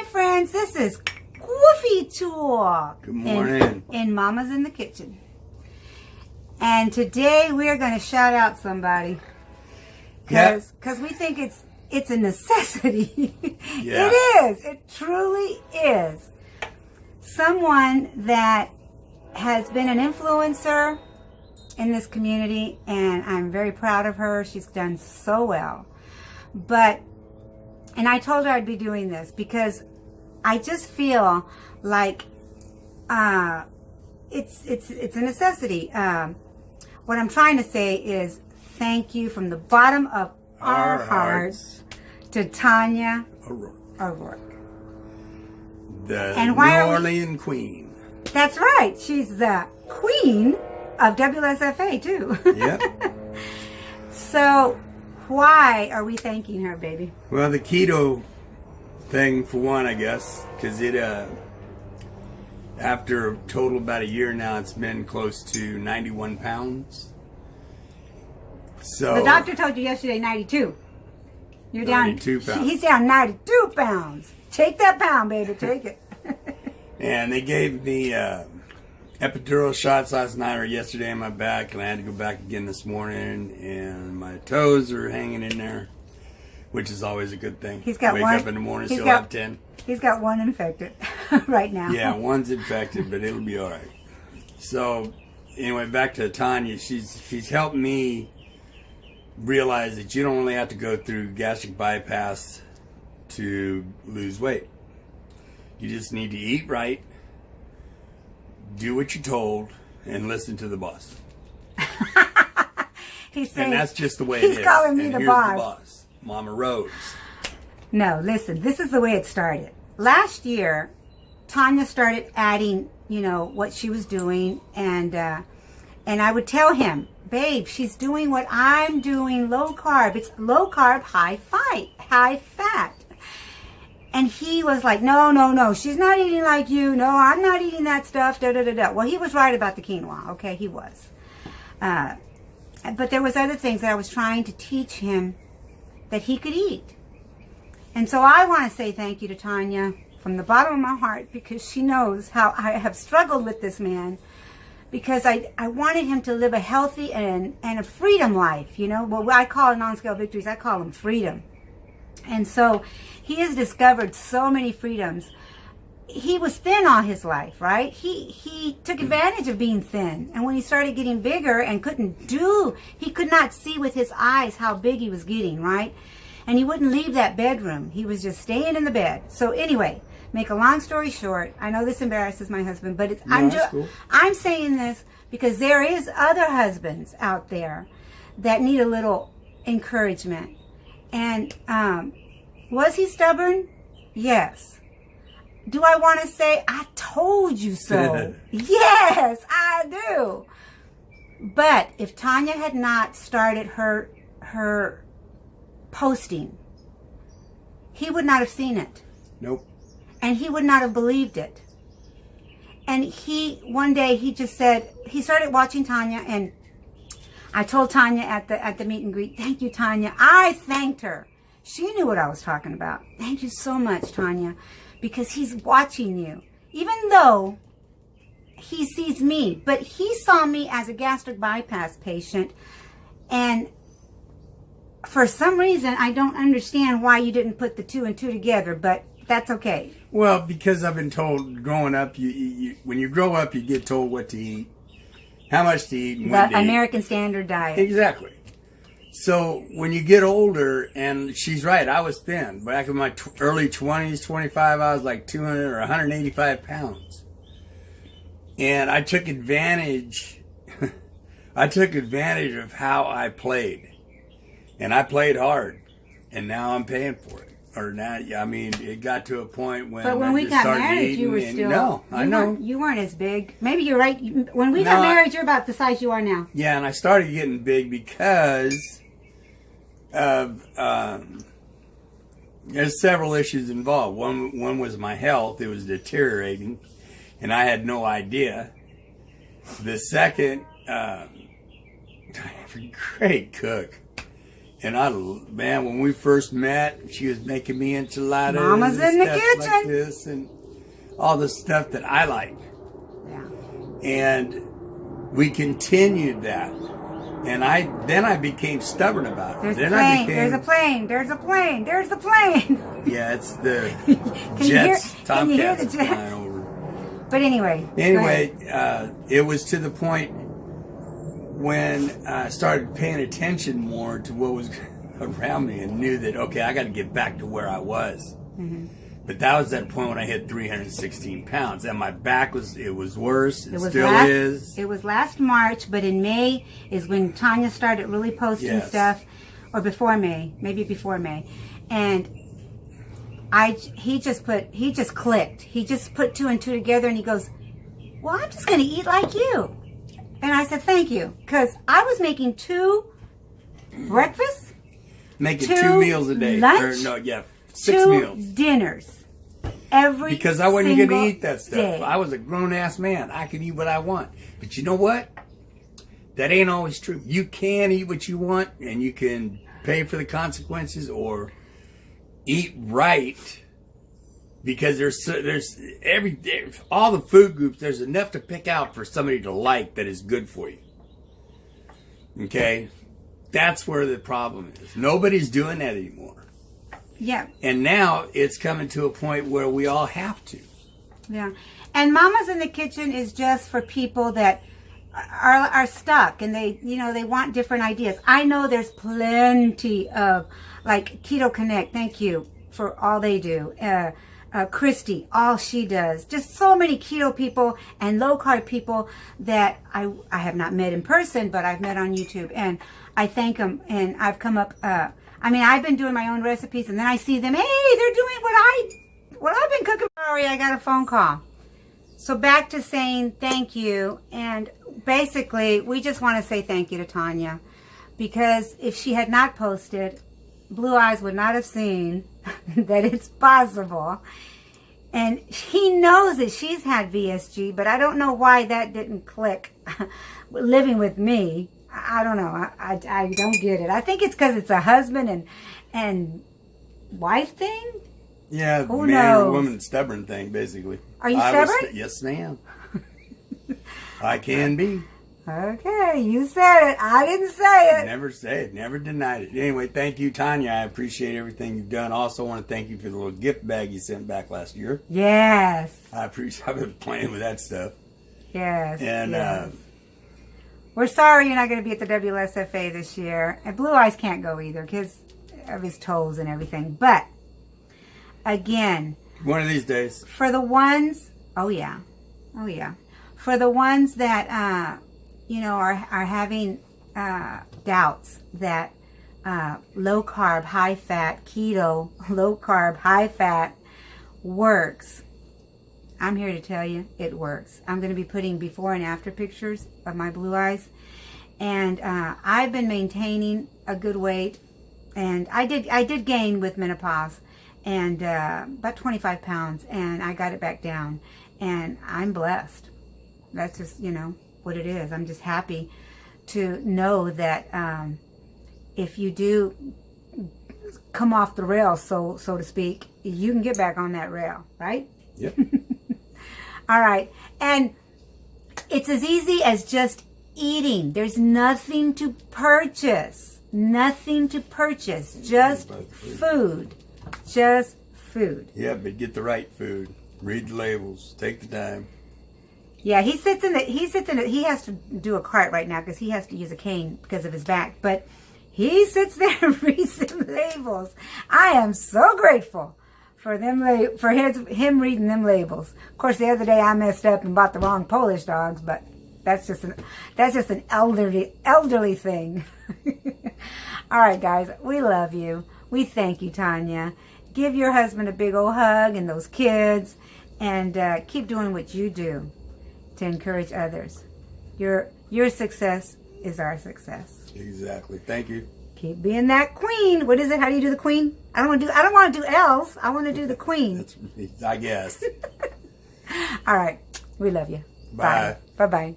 Hi friends, this is Woofy Talk. Good morning. In Mama's in the Kitchen. And today we're going to shout out somebody. Because we think it's a necessity. Yeah. It is. It truly is. Someone that has been an influencer in this community, and I'm very proud of her. She's done so well. And I told her I'd be doing this because I just feel like it's a necessity. What I'm trying to say is thank you from the bottom of our hearts to Tanya Orouke. The New Orleans Queen. That's right. She's the queen of WSFA too. Yep. So why are we thanking her, baby? Well, the keto thing for one, I guess, because it after a total about a year now, it's been close to 91 pounds. So the doctor told you yesterday 92. You're 92 down. pounds. He's down 92 pounds. Take that pound, baby. Take it. And they gave me epidural shots last night or yesterday in my back, and I had to go back again this morning, and my toes are hanging in there, which is always a good thing. He's got Wake one. up in the morning, still have 10. He's got one infected right now. Yeah, one's infected, but it'll be all right. So, anyway, back to Tanya. She's helped me realize that you don't only have to go through gastric bypass to lose weight. You just need to eat right, do what you're told, and listen to the boss. And that's just the way it is. He's calling me and the here's boss. The boss, Mama Rose. No, listen, this is the way it started. Last year, Tanya started adding, what she was doing, and I would tell him, babe, she's doing what I'm doing, low carb. It's low carb, high fat. And he was like, no, she's not eating like you. No, I'm not eating that stuff, da-da-da-da. Well, he was right about the quinoa, okay, he was. But there was other things that I was trying to teach him that he could eat. And so I want to say thank you to Tanya from the bottom of my heart, because she knows how I have struggled with this man, because I wanted him to live a healthy and a freedom life, What I call non-scale victories, I call them freedom. And so he has discovered so many freedoms. He was thin all his life, right? He took advantage of being thin. And when he started getting bigger and he could not see with his eyes how big he was getting, right? And he wouldn't leave that bedroom. He was just staying in the bed. So anyway, make a long story short, I know this embarrasses my husband, but Cool. I'm saying this because there is other husbands out there that need a little encouragement. And was he stubborn? Yes. Do I want to say, I told you so? Yes, I do. But if Tanya had not started her posting, he would not have seen it. Nope. And he would not have believed it. And one day he just said, he started watching Tanya, and I told Tanya at the meet and greet, thank you, Tanya. I thanked her. She knew what I was talking about. Thank you so much, Tanya, because he's watching you. Even though he sees me, but he saw me as a gastric bypass patient, and for some reason, I don't understand why you didn't put the 2 and 2 together, but that's okay. Well, because I've been told growing up, when you grow up, you get told what to eat, how much to eat, and when to eat. The American Standard Diet. Exactly. So when you get older, and she's right, I was thin. Back in my early 20s, 25, I was like 200 or 185 pounds. And I took advantage, of how I played. And I played hard. And now I'm paying for it. Or now, I mean, it got to a point when. But when we got married, you were still. No, I know. You weren't as big. Maybe you're right. When we got married, you're about the size you are now. Yeah, and I started getting big because of there's several issues involved. One was my health; it was deteriorating, and I had no idea. The second, great cook. And man, when we first met, she was making me enchiladas. Mama's in the stuff kitchen. like this and all the stuff that I like. Yeah. And we continued that. And then I became stubborn about it. There's then a plane. I became, There's a plane. There's a plane. There's the plane. Yeah, it's the Jets. Can you hear the Tomcats jets? flying over. But anyway. It was to the point when I started paying attention more to what was around me and knew that, okay, I got to get back to where I was. Mm-hmm. But that was that point when I hit 316 pounds. And my back was worse. It still is. It was last March, but in May is when Tanya started really posting stuff. Or before May. Maybe before May. And he just clicked. He just put 2 and 2 together and he goes, well, I'm just going to eat like you. And I said, thank you. Because I was making 2 breakfasts. Making 2 meals a day. Lunch. 6 meals. Dinners. Every Because I wasn't going to eat that stuff. day. I was a grown-ass man. I could eat what I want. But you know what? That ain't always true. You can eat what you want, and you can pay for the consequences or eat right. Because there's all the food groups, there's enough to pick out for somebody to like that is good for you. Okay? That's where the problem is. Nobody's doing that anymore. Yeah. And now it's coming to a point where we all have to. Yeah. And Mama's in the Kitchen is just for people that are stuck and they want different ideas. I know there's plenty of, like Keto Connect, thank you for all they do. Christy, all she does. Just so many keto people and low carb people that I have not met in person, but I've met on YouTube. And I thank them. And I've come up, I've been doing my own recipes and then I see them, hey, they're doing what I've been cooking. Sorry, I got a phone call. So back to saying thank you. And basically, we just want to say thank you to Tanya. Because if she had not posted, Blue Eyes would not have seen that it's possible. And he knows that she's had VSG, but I don't know why that didn't click living with me. I don't know. I don't get it. I think it's because it's a husband and wife thing. Yeah, who man knows? or woman stubborn thing, basically. Are you stubborn? Yes, ma'am. I can be. Okay, you said it. I didn't say it. Never said it. Never denied it. Anyway, thank you, Tanya. I appreciate everything you've done. Also want to thank you for the little gift bag you sent back last year. Yes. I've been playing with that stuff. Yes. And yes. We're sorry you're not going to be at the WLSFA this year. And Blue Eyes can't go either because of his toes and everything. But, again. One of these days. For the ones, oh yeah. For the ones that, are having doubts that low carb, high fat, keto, low carb, high fat works. I'm here to tell you it works. I'm going to be putting before and after pictures of my Blue Eyes. And I've been maintaining a good weight. And I did gain with menopause. And about 25 pounds. And I got it back down. And I'm blessed. That's just, what it is. I'm just happy to know that if you do come off the rail, so to speak, you can get back on that rail, right? Yep. All right. And it's as easy as just eating. There's nothing to purchase. Nothing to purchase. Just food. Just food. Yeah, but get the right food. Read the labels. Take the time. Yeah, he has to do a cart right now because he has to use a cane because of his back. But he sits there and reads them labels. I am so grateful for him reading them labels. Of course, the other day I messed up and bought the wrong Polish dogs, but that's just an elderly thing. All right, guys, we love you. We thank you, Tanya. Give your husband a big old hug and those kids, and keep doing what you do to encourage others. Your success is our success. Exactly. Thank you. Keep being that queen. What is it? How do you do the queen? I don't want to do L's. I want to do the queen. That's, I guess. All right. We love you. Bye. Bye-bye.